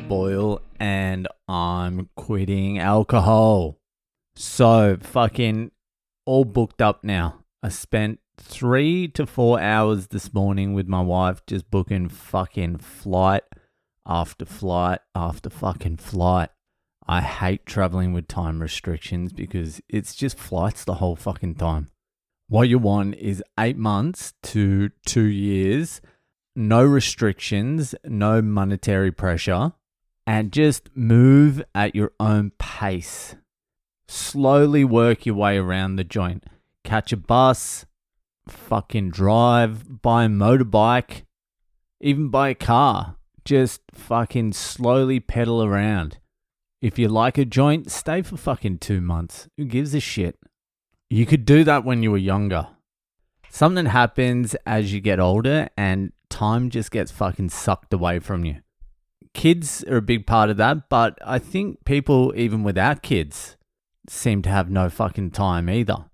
Boyle and I'm quitting alcohol. So fucking all booked up now. I spent 3 to 4 hours this morning with my wife just booking fucking flight after flight after fucking flight. I hate traveling with time restrictions because it's just flights the whole fucking time. What you want is 8 months to 2 years, no restrictions, no monetary pressure, and just move at your own pace. Slowly work your way around the joint. Catch a bus, fucking drive, buy a motorbike, even buy a car. Just fucking slowly pedal around. If you like a joint, stay for fucking 2 months. Who gives a shit? You could do that when you were younger. Something happens as you get older and time just gets fucking sucked away from you. Kids are a big part of that, but I think people, even without kids, seem to have no fucking time either.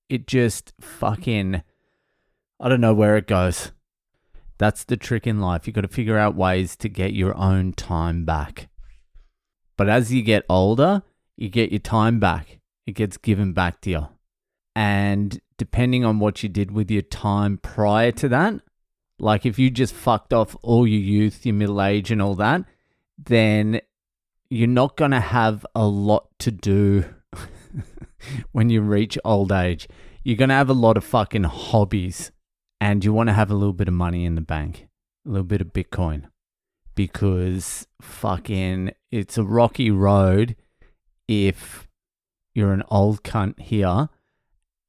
It just fucking, I don't know where it goes. That's the trick in life. You got to figure out ways to get your own time back. But as you get older, you get your time back. It gets given back to you. And depending on what you did with your time prior to that, like if you just fucked off all your youth, your middle age and all that, then you're not going to have a lot to do when you reach old age. You're going to have a lot of fucking hobbies and you want to have a little bit of money in the bank, a little bit of Bitcoin, because fucking it's a rocky road if you're an old cunt here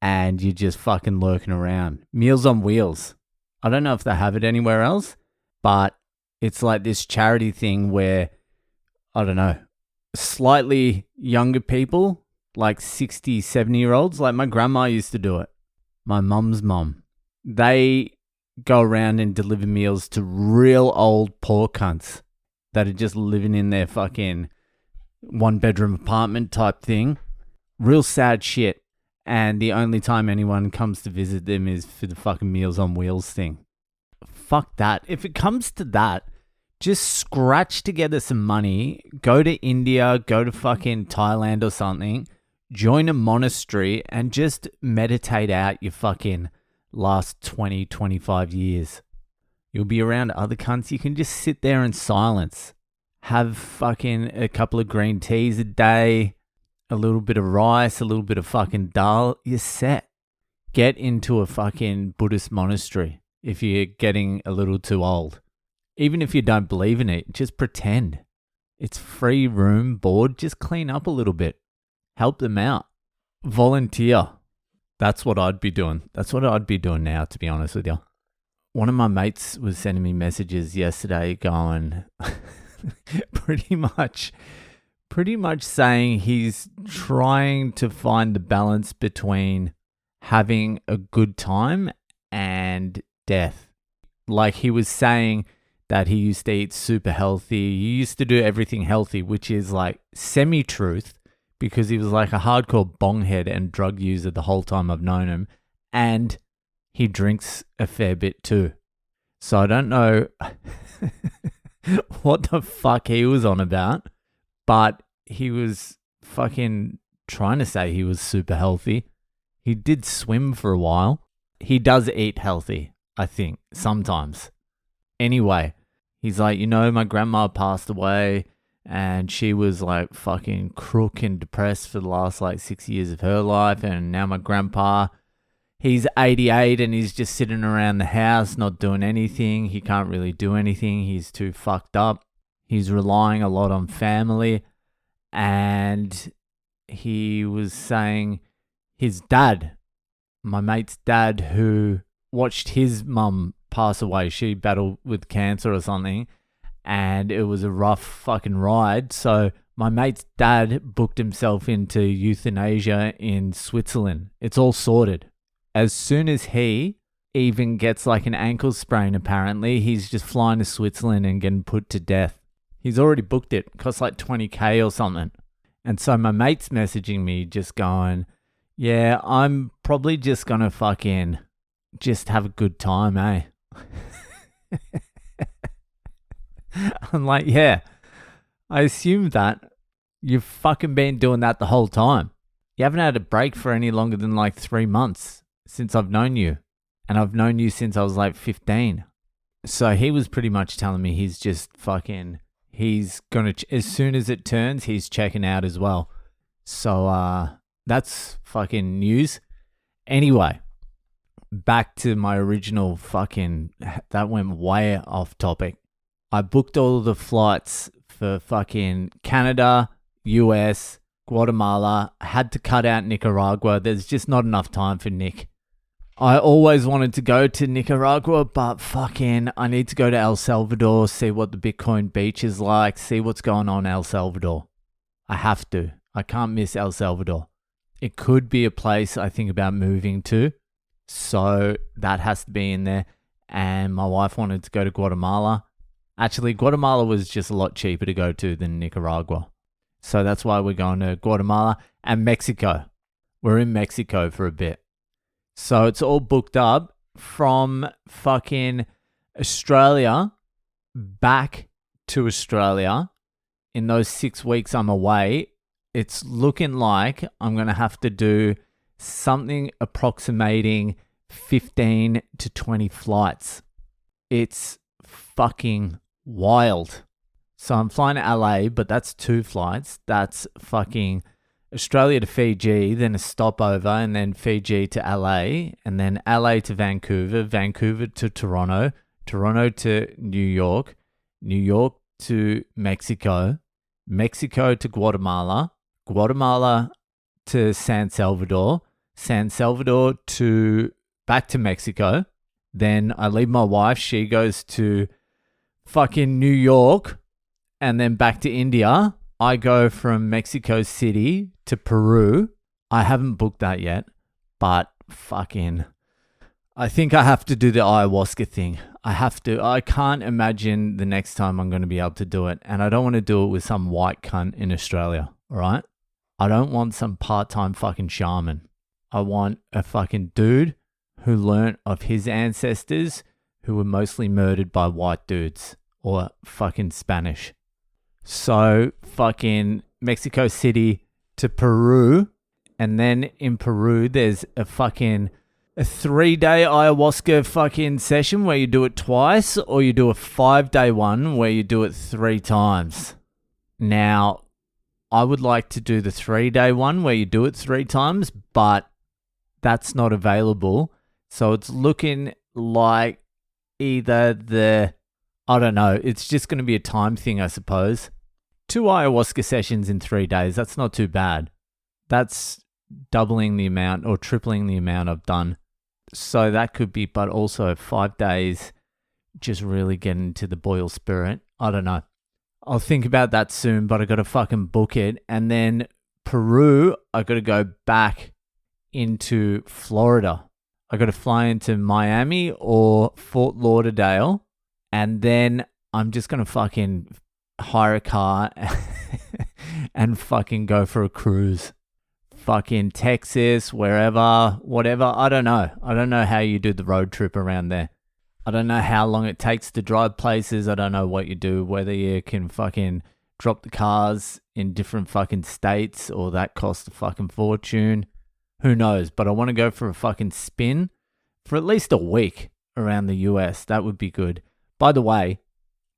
and you're just fucking lurking around. Meals on Wheels. I don't know if they have it anywhere else, but it's like this charity thing where, I don't know, slightly younger people, like 60, 70-year-olds, like my grandma used to do it, my mum's mum. They go around and deliver meals to real old poor cunts that are just living in their fucking one-bedroom apartment type thing. Real sad shit. And the only time anyone comes to visit them is for the fucking Meals on Wheels thing. Fuck that. If it comes to that, just scratch together some money, go to India, go to fucking Thailand or something, join a monastery and just meditate out your fucking last 20, 25 years. You'll be around other cunts. You can just sit there in silence. Have fucking a couple of green teas a day, a little bit of rice, a little bit of fucking dal. You're set. Get into a fucking Buddhist monastery if you're getting a little too old. Even if you don't believe in it, just pretend. It's free room, board. Just clean up a little bit. Help them out. Volunteer. That's what I'd be doing. That's what I'd be doing now, to be honest with you. One of my mates was sending me messages yesterday going pretty much saying he's trying to find the balance between having a good time and death. Like he was saying that he used to eat super healthy. He used to do everything healthy, which is like semi-truth because he was like a hardcore bonghead and drug user the whole time I've known him. And he drinks a fair bit too. So I don't know what the fuck he was on about, but he was fucking trying to say he was super healthy. He did swim for a while. He does eat healthy, I think, sometimes. Anyway, he's like, my grandma passed away and she was like fucking crook and depressed for the last like 6 years of her life. And now my grandpa, he's 88 and he's just sitting around the house not doing anything. He can't really do anything. He's too fucked up. He's relying a lot on family. And he was saying his dad, my mate's dad, who watched his mum pass away. She battled with cancer or something. And it was a rough fucking ride. So my mate's dad booked himself into euthanasia in Switzerland. It's all sorted. As soon as he even gets like an ankle sprain, apparently, he's just flying to Switzerland and getting put to death. He's already booked it. It costs like $20,000 or something. And so my mate's messaging me just going, yeah, I'm probably just going to fucking just have a good time, eh? I'm like, yeah, I assume that you've fucking been doing that the whole time. You haven't had a break for any longer than like 3 months since I've known you. And I've known you since I was like 15. So he was pretty much telling me he's just fucking, he's going to, as soon as it turns, he's checking out as well. So that's fucking news. Anyway, back to my original fucking, that went way off topic. I booked all the flights for fucking Canada, US, Guatemala. I had to cut out Nicaragua. There's just not enough time for Nick. I always wanted to go to Nicaragua, but fucking, I need to go to El Salvador, see what the Bitcoin beach is like, see what's going on in El Salvador. I have to. I can't miss El Salvador. It could be a place I think about moving to, so that has to be in there. And my wife wanted to go to Guatemala. Actually, Guatemala was just a lot cheaper to go to than Nicaragua. So that's why we're going to Guatemala and Mexico. We're in Mexico for a bit. So it's all booked up from fucking Australia back to Australia. In those 6 weeks I'm away, it's looking like I'm going to have to do something approximating 15 to 20 flights. It's fucking wild. So I'm flying to LA, but that's 2 flights. That's fucking Australia to Fiji, then a stopover, and then Fiji to LA, and then LA to Vancouver, Vancouver to Toronto, Toronto to New York, New York to Mexico, Mexico to Guatemala, Guatemala to San Salvador, San Salvador to back to Mexico. Then I leave my wife, she goes to fucking New York, and then back to India. I go from Mexico City to Peru. I haven't booked that yet, but fucking, I think I have to do the ayahuasca thing. I have to. I can't imagine the next time I'm going to be able to do it. And I don't want to do it with some white cunt in Australia, all right? I don't want some part-time fucking shaman. I want a fucking dude who learnt of his ancestors who were mostly murdered by white dudes or fucking Spanish. So fucking Mexico City to Peru. And then in Peru, there's a 3-day ayahuasca fucking session where you do it twice, or you do a 5-day one where you do it 3 times. Now, I would like to do the 3-day one where you do it 3 times, but that's not available. So it's looking like either I don't know, it's just going to be a time thing, I suppose. 2 ayahuasca sessions in 3 days, that's not too bad. That's doubling the amount or tripling the amount I've done. So that could be, but also 5 days, just really getting to the boil spirit. I don't know. I'll think about that soon, but I got to fucking book it. And then Peru, I got to go back into Florida. I got to fly into Miami or Fort Lauderdale, and then I'm just going to fucking hire a car and fucking go for a cruise. Fucking Texas, wherever, whatever. I don't know. I don't know how you do the road trip around there. I don't know how long it takes to drive places. I don't know what you do, whether you can fucking drop the cars in different fucking states or that costs a fucking fortune. Who knows? But I want to go for a fucking spin for at least a week around the US. That would be good. By the way,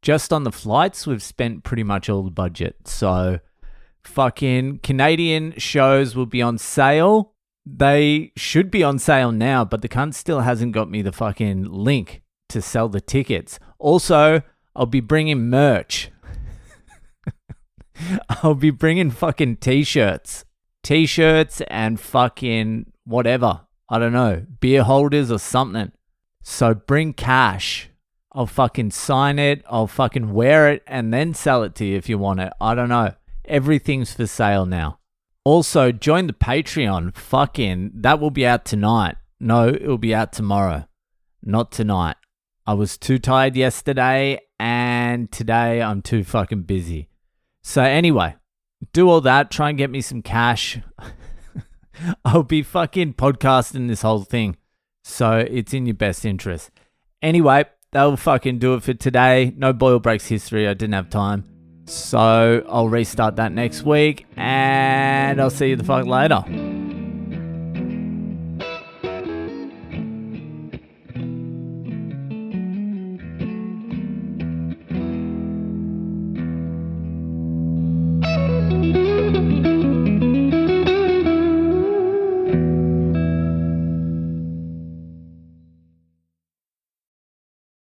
just on the flights, we've spent pretty much all the budget. So fucking Canadian shows will be on sale. They should be on sale now, but the cunt still hasn't got me the fucking link to sell the tickets. Also, I'll be bringing merch. I'll be bringing fucking t-shirts. T-shirts and fucking whatever. I don't know. Beer holders or something. So bring cash. I'll fucking sign it. I'll fucking wear it and then sell it to you if you want it. I don't know. Everything's for sale now. Also, join the Patreon. Fucking, that will be out tonight. No, it will be out tomorrow. Not tonight. I was too tired yesterday and today I'm too fucking busy. So anyway, do all that. Try and get me some cash. I'll be fucking podcasting this whole thing. So it's in your best interest. Anyway, that'll fucking do it for today. No boil breaks history. I didn't have time. So I'll restart that next week, and I'll see you the fuck later.